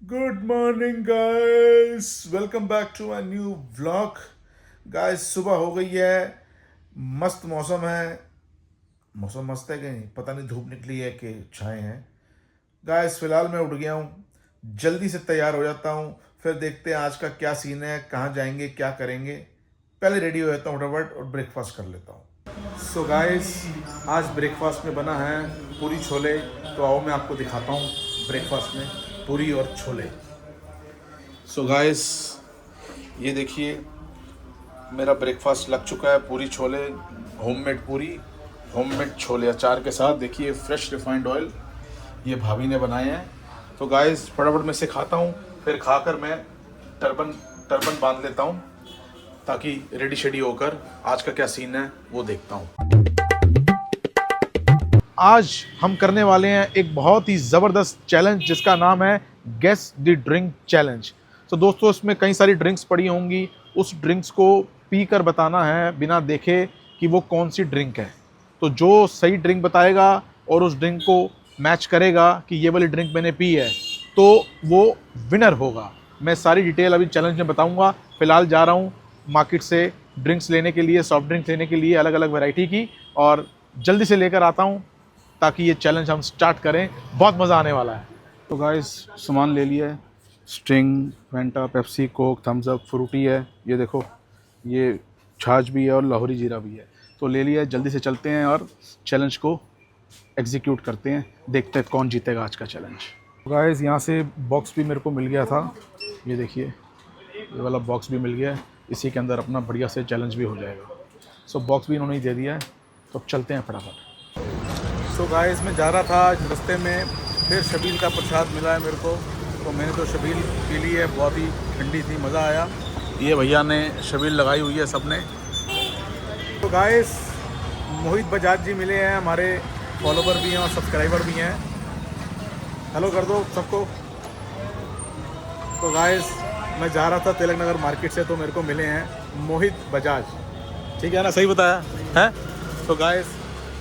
Good morning guys, welcome back to my new vlog. Guys सुबह हो गई है, मस्त मौसम है। मौसम मस्त है कि नहीं पता नहीं, धूप निकली है कि छाए हैं। गाइस फिलहाल मैं उठ गया हूँ, जल्दी से तैयार हो जाता हूँ, फिर देखते हैं आज का क्या सीन है, कहाँ जाएंगे, क्या करेंगे। पहले रेडी हो जाता हूँ फटाफट और ब्रेकफास्ट कर लेता हूँ। सो गाइस आज ब्रेकफास्ट में बना है पूरी छोले। तो आओ मैं आपको दिखाता हूँ ब्रेकफास्ट में पूरी और छोले। सो गाइस ये देखिए मेरा ब्रेकफास्ट लग चुका है, पूरी छोले, होममेड पूरी, होममेड छोले अचार के साथ। देखिए फ्रेश रिफाइंड ऑयल ये भाभी ने बनाए हैं। तो गाइस फटाफट मैं इसे खाता हूँ, फिर खाकर मैं टर्बन बांध लेता हूँ ताकि रेडी शेडी होकर आज का क्या सीन है वो देखता हूँ। आज हम करने वाले हैं एक बहुत ही ज़बरदस्त चैलेंज जिसका नाम है गेस द ड्रिंक चैलेंज। तो दोस्तों इसमें कई सारी ड्रिंक्स पड़ी होंगी, उस ड्रिंक्स को पी कर बताना है बिना देखे कि वो कौन सी ड्रिंक है। तो जो सही ड्रिंक बताएगा और उस ड्रिंक को मैच करेगा कि ये वाली ड्रिंक मैंने पी है तो वो विनर होगा। मैं सारी डिटेल अभी चैलेंज में बताऊंगा। फ़िलहाल जा रहा हूँ मार्केट से ड्रिंक्स लेने के लिए, सॉफ्ट ड्रिंक्स लेने के लिए अलग अलग वैरायटी की, और जल्दी से लेकर आता हूँ ताकि ये चैलेंज हम स्टार्ट करें। बहुत मज़ा आने वाला है। तो गाइस सामान ले लिया है, string, Fanta, Pepsi, Coke, Thums Up, Frooti है, ये देखो, ये छाछ भी है और लाहौरी जीरा भी है। तो ले लिया है, जल्दी से चलते हैं और चैलेंज को एग्जीक्यूट करते हैं, देखते हैं कौन जीतेगा आज का चैलेंज। तो गाइस यहाँ से बॉक्स भी मेरे को मिल गया था, ये देखिए ये वाला बॉक्स भी मिल गया है, इसी के अंदर अपना बढ़िया से चैलेंज भी हो जाएगा। सो बॉक्स भी इन्होंने ही दे दिया है, तो अब चलते हैं फटाफट। सो गाइस मैं जा रहा था, रास्ते में फिर शबील का प्रसाद मिला है मेरे को, तो मैंने तो शबील पी ली है, बहुत ही ठंडी थी, मज़ा आया। ये भैया ने शबील लगाई हुई है सबने। तो गाइस मोहित बजाज जी मिले हैं, हमारे फॉलोवर भी हैं और सब्सक्राइबर भी हैं। हेलो कर दो सबको। तो गाइस मैं जा रहा था तिलक नगर मार्केट से, तो मेरे को मिले हैं मोहित बजाज, ठीक है ना, सही बताया है। तो गाइस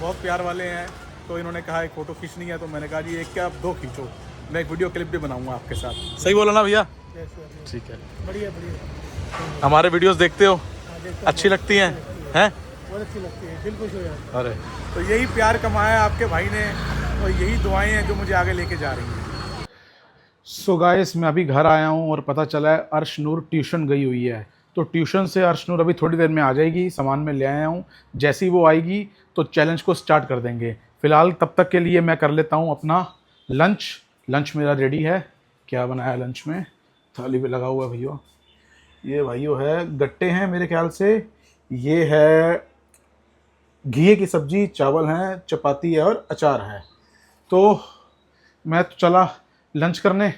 बहुत प्यार वाले हैं, तो इन्होंने कहा एक फ़ोटो खींचनी है, तो मैंने कहा जी एक क्या आप दो खींचो, मैं एक वीडियो क्लिप भी बनाऊंगा आपके साथ। सही बोला ना भैया? ठीक है, बढ़िया बढ़िया। हमारे वीडियोस देखते हो? अच्छी लगती हैं? बहुत अच्छी लगती है, दिल खुश हो जाता है। अरे तो यही प्यार कमाया आपके भाई ने, और यही दुआएं हैं जो मुझे आगे लेके जा रही हैं। सो गाइस मैं अभी घर आया हूँ और पता चला है अर्शनूर ट्यूशन गई हुई है। तो ट्यूशन से अर्शनूर अभी थोड़ी देर में आ जाएगी, सामान में ले आया हूँ, जैसी वो आएगी तो चैलेंज को स्टार्ट कर देंगे। फ़िलहाल तब तक के लिए मैं कर लेता हूँ अपना लंच। लंच मेरा रेडी है। क्या बनाया लंच में? थाली पे लगा हुआ है भैया, ये भाइयों है गट्टे हैं मेरे ख्याल से, ये है घी की सब्जी, चावल हैं, चपाती है और अचार है। तो मैं तो चला लंच करने,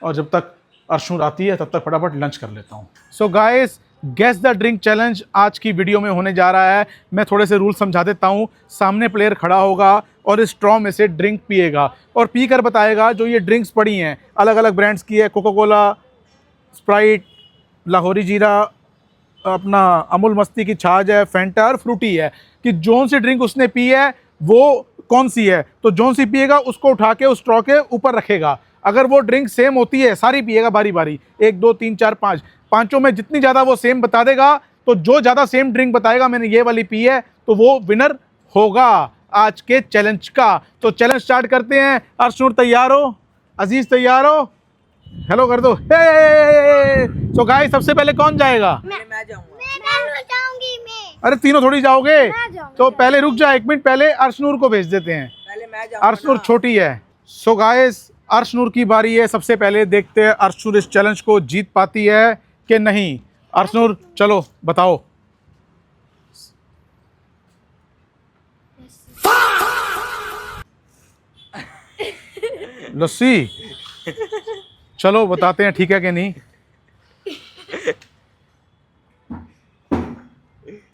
और जब तक अर्शनूर आती है तब तक फटाफट लंच कर लेता हूँ। So guys guess the drink challenge आज की वीडियो में होने जा रहा है। मैं थोड़े से रूल समझा देता हूँ। सामने प्लेयर खड़ा होगा और इस स्ट्रॉ में से ड्रिंक पिएगा और पी कर बताएगा जो ये ड्रिंक्स पड़ी हैं, अलग अलग ब्रांड्स की है, कोका कोला, स्प्राइट, लाहौरी जीरा, अपना अमूल मस्ती की छाछ है, फैंटा और फ्रूटी है, कि जोन सी ड्रिंक उसने पी है वो कौन सी है। तो जोन सी पिएगा उसको उठा के उस स्ट्रॉ के ऊपर रखेगा। अगर वो ड्रिंक सेम होती है, सारी पिएगा बारी बारी, 1 2 3 4 5, पांचों में जितनी ज़्यादा वो सेम बता देगा, तो जो ज़्यादा सेम ड्रिंक बताएगा मैंने ये वाली पी है, तो वो विनर होगा आज के चैलेंज का। तो चैलेंज स्टार्ट करते हैं। अर्शनूर तैयार हो? अजीज तैयार हो? हेलो कर दो। सो गाइस सबसे पहले कौन जाएगा? मैं जाऊंगा। मैं जाऊंगी मैं। अरे तीनों थोड़ी जाओगे, जाऊंगी। तो पहले रुक जा, 1 मिनट, पहले अर्शनूर को भेज देते हैं। पहले मैं जाऊंगा। अर्शनूर छोटी है। सो गाइस अर्शनूर की बारी है। सबसे पहले देखते हैं अर्शनूर इस चैलेंज को जीत पाती है कि नहीं। अर्शनूर चलो बताओ। लस्सी, चलो बताते हैं ठीक है कि नहीं।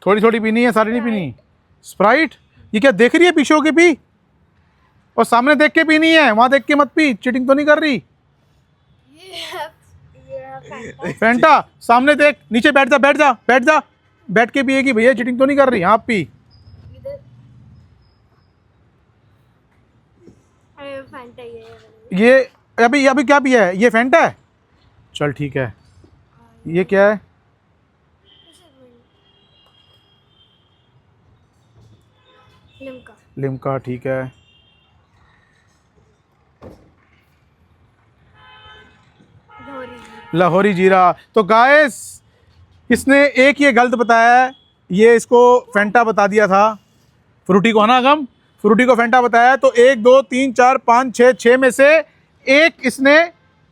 थोड़ी थोड़ी पीनी है, सारी नहीं पीनी। स्प्राइट, ये क्या देख रही है पीछे होके पी, और सामने देख के पीनी है, वहां देख के मत पी, चीटिंग तो नहीं कर रही। फैंटा सामने देख, नीचे बैठ जा, बैठ जा, बैठ जा, बैठ के पिएगी भैया, चीटिंग तो नहीं कर रही। हाँ पी। ये अभी अभी क्या पिया है? ये फैंटा है? चल ठीक है। ये क्या है? लिम्का। लिम्का, ठीक है। लाहौरी जीरा। तो गाइस इसने एक ये गलत बताया है, ये इसको फैंटा बता दिया था, फ्रूटी को है ना अगम, फ्रूटी को फैंटा बताया। तो 1 2 3 4 5 6 6 में से एक इसने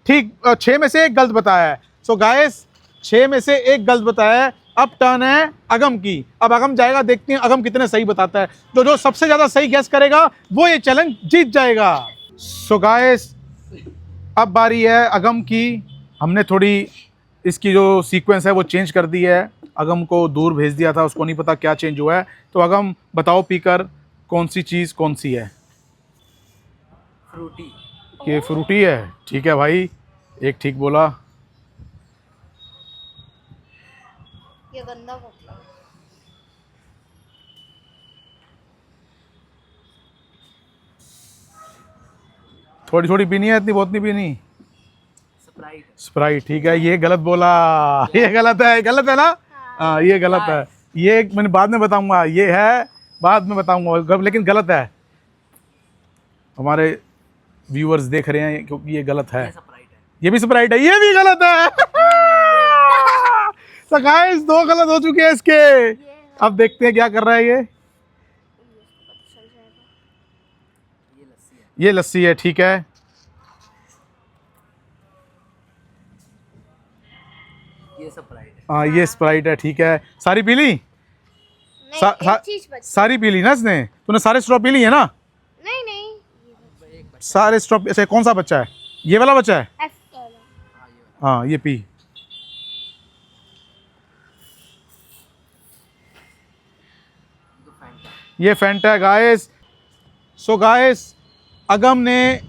ठीक, 6 में से एक गलत बताया है। सो गाइस 6 में से एक गलत बताया है। अब टर्न है अगम की। अब अगम जाएगा, देखते हैं अगम कितने सही बताता है। जो सबसे ज़्यादा सही गैस करेगा वो ये चैलेंज जीत जाएगा। सो गाइस अब बारी है अगम की। हमने थोड़ी इसकी जो सीक्वेंस है वो चेंज कर दी है। अगम को दूर भेज दिया था, उसको नहीं पता क्या चेंज हुआ है। तो अगम बताओ पीकर कौन सी चीज़ कौन सी है? फ्रूटी। ये फ्रूटी है, ठीक है भाई, एक ठीक बोला। ये गंदा बोतल। थोड़ी थोड़ी पीनी है, इतनी बहुत नहीं पीनी। स्प्राइट। स्प्राइट, ठीक है, ये गलत बोला। ये गलत है, गलत है ना? हाँ ये गलत है। ये मैंने बाद में बताऊंगा, ये है बाद में बताऊंगा, लेकिन गलत है। हमारे व्यूअर्स देख रहे हैं क्योंकि ये गलत है। ये स्प्राइट है। ये भी स्प्राइट है, ये भी गलत है। तो गाइस 2 गलत हो चुके हैं इसके। अब देखते हैं क्या कर रहा है ये। ये लस्सी है। ये लस्सी है, ठीक है। ये स्प्राइट है। हाँ ये स्प्राइट है, ठीक है। सारी पी ली? नहीं, सा- एक चीज बची। सारी पी ली ना इसने? तूने सारे स्ट्रॉ पी ली है ना? नहीं नहीं, सारे स्ट्रॉ। ऐसे कौन सा बच्चा है? ये वाला बच्चा है? एफ वाला। हाँ ये पी। तो फैंटा। ये फैंटा है गाइस। सो गाइस अगम ने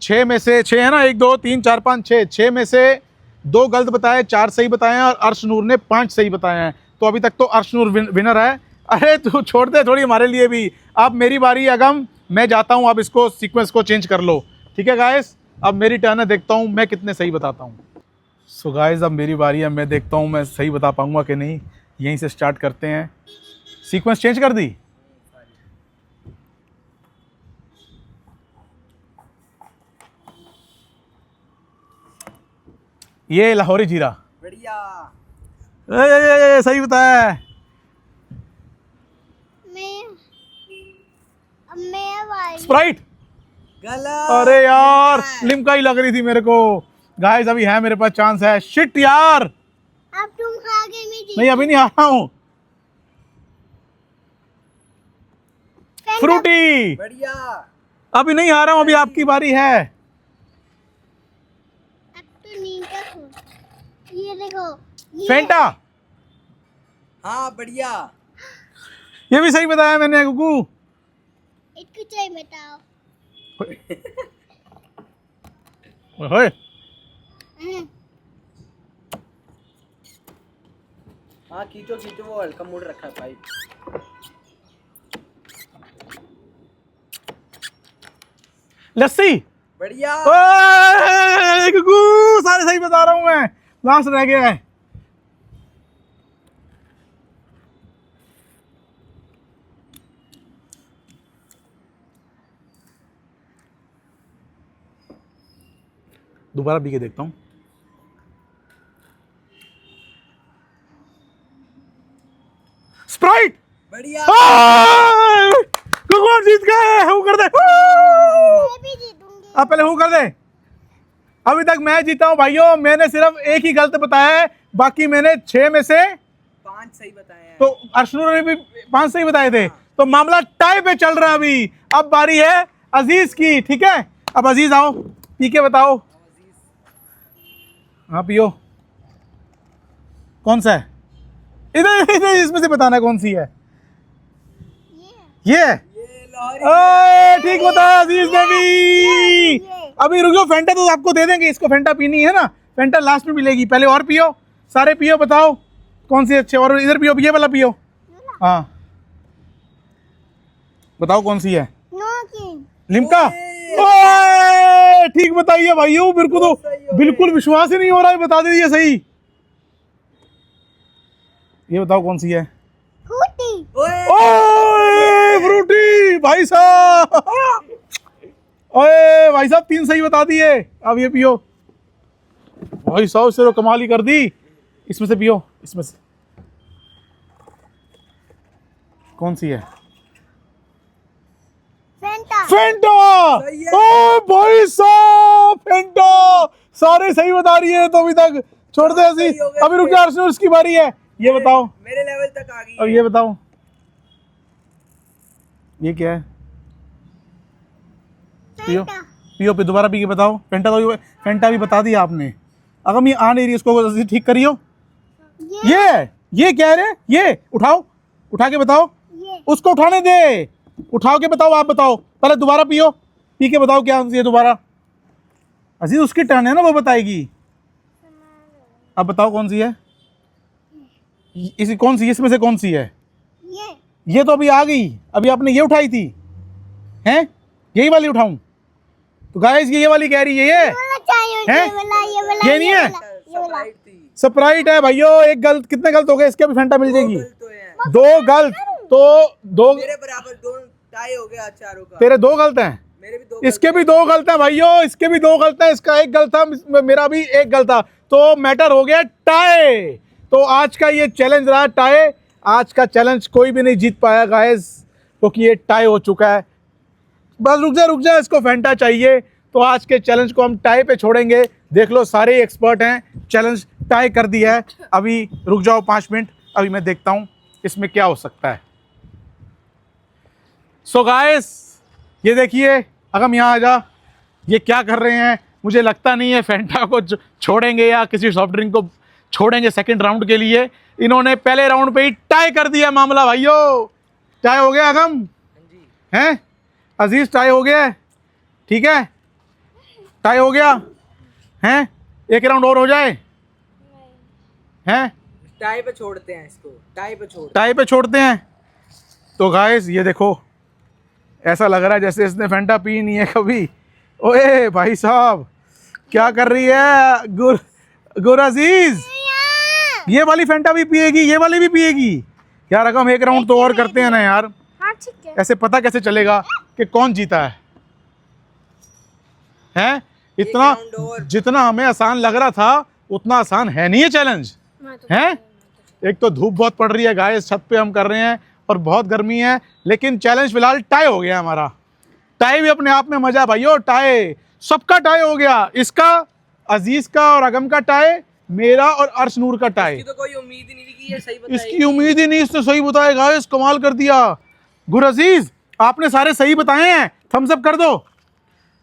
6 में से 6 है ना, 1 2 3 4 5 6, 6 में से 2 गलत बताए, 4 सही बताए हैं और अर्शनूर ने 5 सही बताए हैं। तो अभी तक तो अर्शनूर विनर है। अरे तू छोड़ दे थोड़ी हमारे लिए भी। अब मेरी बारी है अगम, मैं जाता हूँ, अब इसको सीक्वेंस को चेंज कर लो, ठीक है गाइस? अब मेरी टर्न है, देखता हूँ मैं कितने सही बताता हूँ। सो गाइस अब मेरी बारी है, मैं देखता हूँ मैं सही बता पाऊंगा कि नहीं। यहीं से स्टार्ट करते हैं। सीक्वेंस चेंज कर दी। ये लाहौरी जीरा। बढ़िया। सही बताया है। मैं वाली। स्प्राइट। गलत। अरे यार लिम्का ही लग रही थी मेरे को। गाइस अभी है मेरे पास चांस है। शिट यार, अब तुम खा गए, मैं जीत। नहीं अभी नहीं आ रहा हूँ। फ्रूटी। बढ़िया। अभी नहीं आ रहा हूँ, अभी आपकी बारी है। अब तो नीचे खो। ये देखो, ये फेंटा। हाँ बढ़िया। ये भी सही बताया मैंने गुगू। इसको चाहिए बताओ। ओए हाँ खींचो खींचो, वो हल्का मूड रखा है पाइप। लस्सी। बढ़िया। ओए गुगू, सारे सही बता रहा हूँ मैं, लास्ट रह गया है। दोबारा पी के देखता हूँ। स्प्राइट। बढ़िया। गुगू जीत गए, हूँ कर दे। मैं भी जीतूंगी। अब पहले हूँ कर दे। अभी तक मैं जीता हूँ भाइयों, मैंने सिर्फ एक ही गलत बताया है, बाकी मैंने 6 में से 5 सही बताए हैं। तो अर्शनूर ने भी 5 सही बताए थे। तो मामला टाई पे चल रहा है अभी। अब बारी है अजीज की, ठीक है? अब अजीज आओ, पी के बताओ। हाँ पियो। कौन सा है? इधर इधर इसमें से बताना कौन सी है। ये ये लाहौरी। ओए ठीक बताया अजीज ने भी। अभी रुक जाओ, फेंटा तो आपको दे देंगे, इसको फेंटा पीनी है ना, फेंटा लास्ट में मिलेगी। पहले और पियो, सारे पियो, बताओ कौन सी अच्छे। और इधर पियो, ये वाला पियो। हाँ बताओ कौन सी है। No king. लिम्का। ओए ठीक बताइए भाइयों, मेरे को तो बिल्कुल विश्वास ही नहीं हो रहा है, बता दीजिए सही। ये बताओ कौन सी है? फ्रूटी। ओए फ्रूटी भाई साहब, ओए भाई साहब 3 सही बता दिए। अब ये पियो भाई साहब, से तो कमाल ही कर दी। इसमें से पियो, इसमें से कौन सी है? फैंटा। फेंटा। सही है। ओ भाई साहब फेंटा, सारे सही बता रही है तो अभी तक छोड़ दे ऐसी। सही हो गए अभी रुक जा अर्शनूर, उसकी बारी है। ये बताओ, मेरे लेवल तक आ गई अब है। ये बताओ ये क्या है? पियो फैंटा। पियो पे दोबारा पी के बताओ। फेंटा तो फेंटा भी बता दिया आपने। अगर ये आ नहीं रही, उसको ठीक करियो। ये क्या है रे? ये उठाओ, उठा के बताओ। ये उसको उठाने दे, उठाओ के बताओ। आप बताओ पहले, दोबारा पियो, पी के बताओ क्या ये दोबारा। अजीज उसकी टर्न है ना, वो बताएगी। अब बताओ कौन सी है? इसी कौन सी, इसमें से कौन सी है? ये तो अभी आ गई, अभी आपने ये उठाई थी, हैं? यही वाली उठाऊं? तो गाइस ये वाली कह रही है। ये वाला चाहिए, हैं? ये वाला ये नहीं है? ये वाला। Sprite थी। स्प्राइट है भाइयों। एक गलत, कितने गलत हो गए? इसके भी फेंटा मिल जाएगी। गलत तो है। 2 गलत तो 2, मेरे बराबर दोनों टाई हो गया चारों का। तेरे 2 गलत हैं, मेरे भी 2 इसके भी 2 गलत हैं भाइयों, इसके भी 2 गलत हैं। इसका 1 गलत था, मेरा भी 1 गलत था, तो मैटर हो गया टाई। तो आज का ये चैलेंज रहा टाई। आज का चैलेंज कोई भी नहीं जीत पाया गाइस, क्योंकि ये टाई हो चुका है। बस रुक जा, इसको फेंटा चाहिए। तो आज के चैलेंज को हम टाई पे छोड़ेंगे। देख लो सारे एक्सपर्ट हैं, चैलेंज टाई कर दिया है। अभी रुक जाओ 5 मिनट, अभी मैं देखता हूँ इसमें क्या हो सकता है। सो गाइस ये देखिए, अगम यहाँ आ जा। ये क्या कर रहे हैं? मुझे लगता नहीं है फेंटा को छोड़ेंगे या किसी सॉफ्ट ड्रिंक को छोड़ेंगे सेकंड राउंड के लिए। इन्होंने पहले राउंड पे ही टाई कर दिया मामला भाइयों। टाई हो गया अगम, जी। हैं? अजीज टाई हो गया है, ठीक है? टाई हो गया हैं? एक राउंड और हो जाए हैं? टाई पे छोड़ते हैं इसको, टाई पे छोड़। टाई पे छोड़ते हैं। तो गाइस ये देखो, ऐसा लग रहा है जैसे इसने फेंटा पी नहीं है कभी। ओए भाई साहब क्या कर रही है गुर अजीज? ये वाली फेंटा भी पिएगी, ये वाली भी पिएगी यार। अगम एक राउंड तो और करते हैं ना यार, हाँ ठीक है। ऐसे पता कैसे चलेगा कि कौन जीता है? हैं? इतना राउंड और। जितना हमें आसान लग रहा था उतना आसान है नहीं है चैलेंज, हैं? एक तो धूप बहुत पड़ रही है गाइस, छत पे हम कर रहे हैं और बहुत गर्मी है, लेकिन चैलेंज फिलहाल टाई हो गया हमारा। टाई भी अपने आप में मजा है भाइयों, टाई सबका टाई हो गया। इसका, अजीज का और अगम का टाई, मेरा और अर्शनूर का टाई। इसकी तो कोई उम्मीद ही नहीं थी कि ये सही बताएगी। इसकी उम्मीद ही नहीं, इसने सही बताया गाइस, कमाल कर दिया। गुर अजीज आपने सारे सही बताए हैं, थम्स अप कर दो,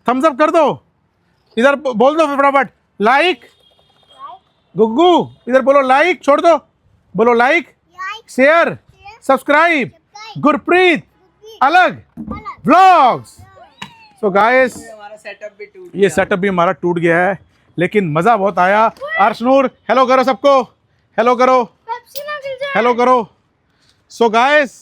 थम्स अप कर दो। इधर बोल दो फटाफट, लाइक। गुग्गू इधर बोलो लाइक, छोड़ दो, बोलो लाइक, शेयर, सब्सक्राइब। गुरप्रीत अलग व्लॉग्स। सो गाइस हमारा सेटअप भी टूट ये सेटअप भी हमारा टूट गया है, लेकिन मज़ा बहुत आया। अर्शनूर हेलो करो सबको, हेलो करो, हेलो करो। सो गाइस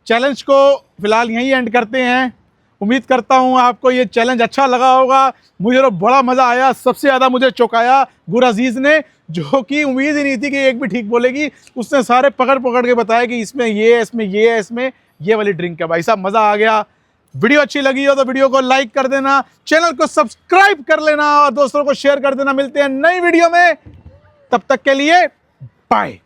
चैलेंज को फिलहाल यहीं एंड करते हैं। उम्मीद करता हूँ आपको ये चैलेंज अच्छा लगा होगा। मुझे तो बड़ा मज़ा आया, सबसे ज़्यादा मुझे चौंकाया गुर अजीज़ ने, जो कि उम्मीद ही नहीं थी कि एक भी ठीक बोलेगी। उसने सारे पकड़ पकड़ के बताया कि इसमें ये है, इसमें ये है, इसमें ये वाली ड्रिंक है। भाई साहब मज़ा आ गया। वीडियो अच्छी लगी हो तो वीडियो को लाइक कर देना, चैनल को सब्सक्राइब कर लेना और दोस्तों को शेयर कर देना। मिलते हैं नई वीडियो में, तब तक के लिए बाय।